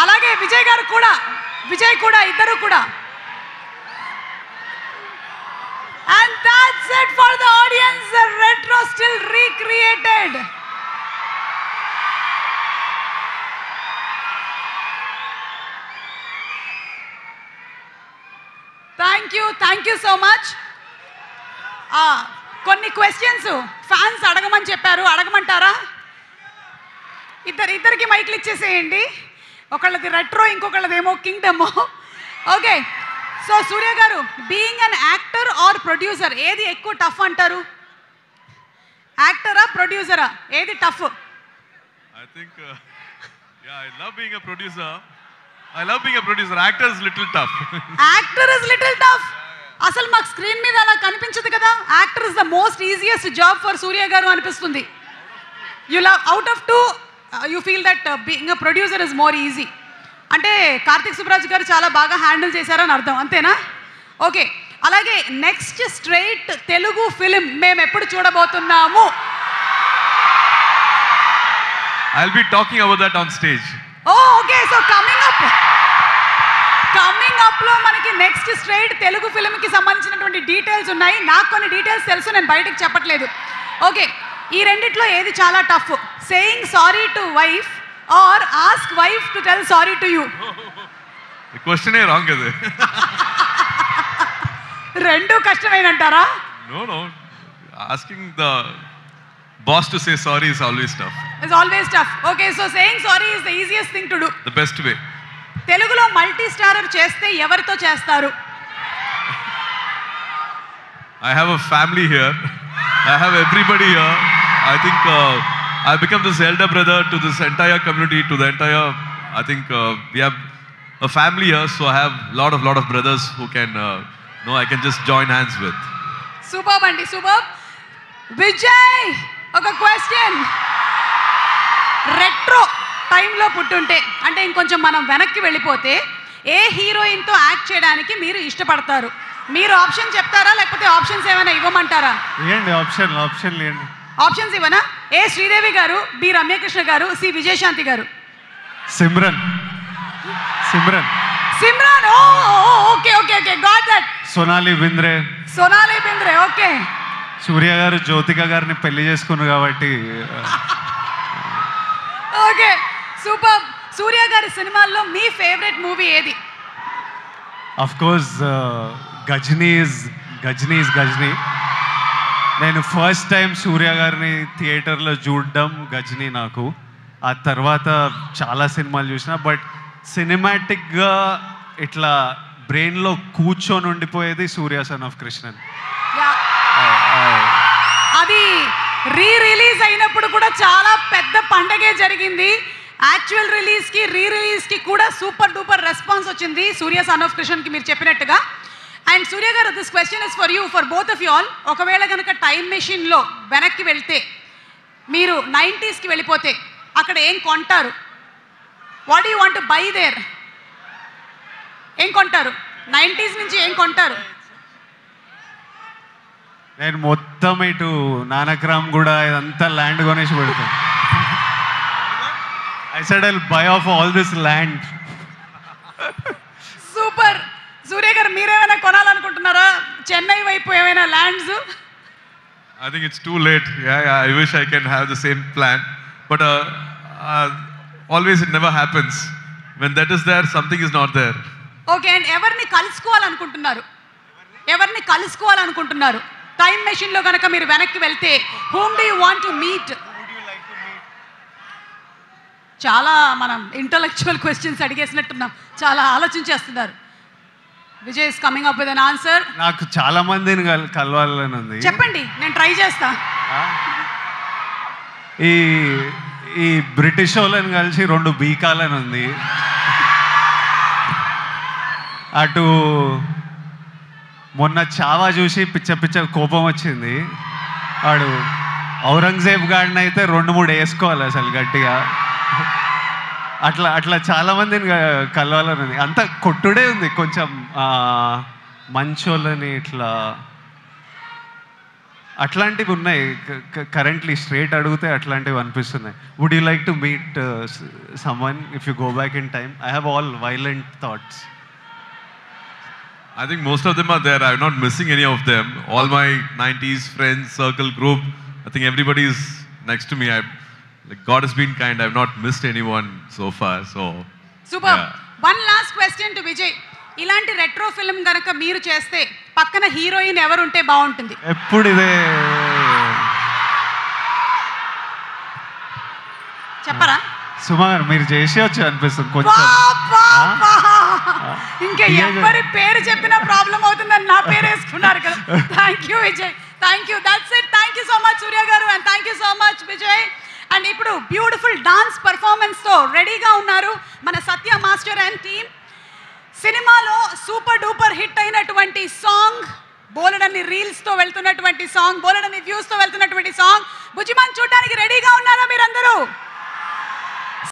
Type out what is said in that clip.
అలాగే విజయ్ గారు కూడా, విజయ్ కూడా, ఇద్దరు కూడా. And that's it for the audience. The retro still recreated. Thank you so much. కొన్ని క్వశ్చన్స్ ఫ్యాన్స్ అడగమని చెప్పారు, అడగమంటారా? ఇద్దరికి మైక్లు ఇచ్చేసేయండి. ఒకళ్ళది రెట్రో, ఇంకొకళ్ళదేమో కింగ్డమ్. ఓకే, సో సూర్య గారు, being an actor are producer, ఏది ఎక్కువ టఫ్ అంటారు? యాక్టరా ప్రొడ్యూసరా, ఏది tough? I think I love being a producer. Actor is little tough. Actor is little tough. అసలు మాకు స్క్రీన్ మీద అలా కనిపించదు కదా. Actor is the most easiest job for Surya గారు అనిపిస్తుంది. You love out of two you feel that being a producer is more easy. అంటే కార్తిక్ సుబ్రాజ్ గారు చాలా బాగా హ్యాండిల్ చేశారని అర్థం, అంతేనా? ఓకే, అలాగే నెక్స్ట్ స్ట్రైట్ తెలుగు ఫిలిం మేము ఎప్పుడు చూడబోతున్నాము? I'll be talking about that on stage. Okay, so coming up లో మనకి నెక్స్ట్ స్ట్రైట్ తెలుగు ఫిల్మ్కి సంబంధించినటువంటి డీటెయిల్స్ ఉన్నాయి. నాకు కొన్ని డీటెయిల్స్ తెలుసు, నేను బయటకు చెప్పట్లేదు. ఓకే, ఈ రెండిట్లో ఏది చాలా tough? Saying sorry to wife or ask wife to tell sorry to you? The question is wrong is it? రెండు కష్టమేనంటారా? No. Asking the boss to say sorry is always tough. It's always tough. Okay, so saying sorry is the easiest thing to do. The best way. తెలుగులో multi starrer చేస్తే ఎవరితో చేస్తారు? I have a family here. I have everybody here. I think I become this elder brother to this entire community, to the entire, I think we have a family here, so I have lot of brothers who can I can just join hands with. Superb andi, superb. Vijay, oka question. Retro టైంలో పుట్టుంటే, అంటే ఇంకొంచెం మనం వెనక్కి వెళ్ళిపోతే, ఏ హీరోయిన్తో act చేయడానికి మీరు ఇష్టపడతారు? మీరు ఆప్షన్ చెప్తారా, లేకపోతే ఆప్షన్స్ ఏమైనా ఇవ్వమంటారా? ఆప్షన్స్ ఇవ్వనా? ఏ శ్రీదేవి గారు, బి రమ్యకృష్ణ గారు, సి విజయశాంతి గారు. Simran. Okay, got that. Sonali Bendre. Okay. Surya గారు జ్యోతిక గారిని పెళ్లి చేసుకున్నారు కాబట్టి. Okay, super. సూర్య గారి సినిమాల్లో మీ ఫేవరెట్ మూవీ ఏది? Of course Ghajini. నేను ఫస్ట్ టైం సూర్య గారిని థియేటర్లో చూడడం గజనీ నాకు. ఆ తర్వాత చాలా సినిమాలు చూసిన, బట్ సినిమాటిక్గా ఇట్లా బ్రెయిన్లో కూర్చొని ఉండిపోయేది సూర్య సన్ ఆఫ్ కృష్ణన్. అది రిలీజ్ అయినప్పుడు కూడా చాలా పెద్ద పండగే జరిగింది. యాక్చువల్ రిలీజ్కి, రిలీజ్కి కూడా సూపర్ డూపర్ రెస్పాన్స్ వచ్చింది సూర్య సన్ ఆఫ్ కృష్ణన్కి, మీరు చెప్పినట్టుగా. అండ్ సూర్య గారు, this question is for you, for both of you all. ఒకవేళ కనుక టైం మెషిన్లో వెనక్కి వెళ్తే, మీరు 90స్కి వెళ్ళిపోతే అక్కడ ఏం కొంటారు? What you want to by their? ఏం కొంటారు? 90s నుంచి ఏం కొంటారు? నేను మొత్తం ఇటు నానక్రామ్ కూడా ఇదంతా ల్యాండ్ కొనేసి పెడతాను. I said I'll buy off all this land. Super. Surya గారు, మీరేమైనా కొనాలనుకుంటున్నారా? చెన్నై వైపు ఏమైనా lands? I think it's too late. Yeah, I wish I can have the same plan, but always it never happens. When that is there, something is not there. Okay, and ఎవరిని కలుసుకోవాలనుకుంటున్నారు? Time మెషిన్లో కనుక మీరు వెనక్కి వెళ్తే, whom do you want to meet? చాలా మనం intellectual questions అడిగేసినట్టున్నాం, చాలా ఆలోచించేస్తున్నారు. Vijay is coming up with an answer. నాకు చాలా మందిని కలవాలని ఉంది. చెప్పండి, నేను ట్రై చేస్తా. ఈ బ్రిటిష్ వాళ్ళని కలిసి 2 బీకాలని ఉంది. అటు మొన్న చావా చూసి పిచ్చ కోపం వచ్చింది. వాడు ఔరంగజేబ్ గాడిని అయితే 2-3 వేసుకోవాలి అసలు గట్టిగా. అట్లా చాలా మందిని కలవాలని ఉంది. అంత కొట్టుడే ఉంది కొంచెం మంచోళ్ళని ఇట్లా. అట్లాంటివి ఉన్నాయి కరెంట్లీ స్ట్రేట్ అడిగితే అట్లాంటివి అనిపిస్తున్నాయి. Would you like to meet someone if you go back in time? I have all violent thoughts. I think most of them are there. I'm not missing any of them. All my 90s friends, circle, group, I think everybody is next to me. Like God has been kind. I've not missed anyone so far. So super. yeah. One last question to Vijay. ఇలాంటి retro film గనక మీరు చేస్తే పక్కన heroine ఎవరు ఉంటే బాగుంటుంది? ఎప్పుడు ఇదే చెప్పరా? సుమా గారు మీరు చేసేయచ్చు అనిపిస్తుంది కొంచెం. ఇంకా ఎవరి పేరు చెప్పినా ప్రాబ్లం అవుతుందని నా పేరు వేసుకున్నారు కదా. Thank you Vijay, thank you. That's it. Thank you so much Surya గారు and thank you so much Vijay. And ఇప్పుడు బ్యూటిఫుల్ డాన్స్ పర్ఫార్మెన్స్తో రెడీగా ఉన్నారు మన సత్య మాస్టర్ అండ్ టీమ్. సినిమాలో సూపర్ డూపర్ హిట్ అయినటువంటి సాంగ్, బోలెడన్ని రీల్స్తో వెళ్తున్నటువంటి సాంగ్, బోలెడన్ని వ్యూస్తో వెళ్తున్నటువంటి సాంగ్ బుజ్జిమాన్ చూడడానికి రెడీగా ఉన్నారా మీరందరూ?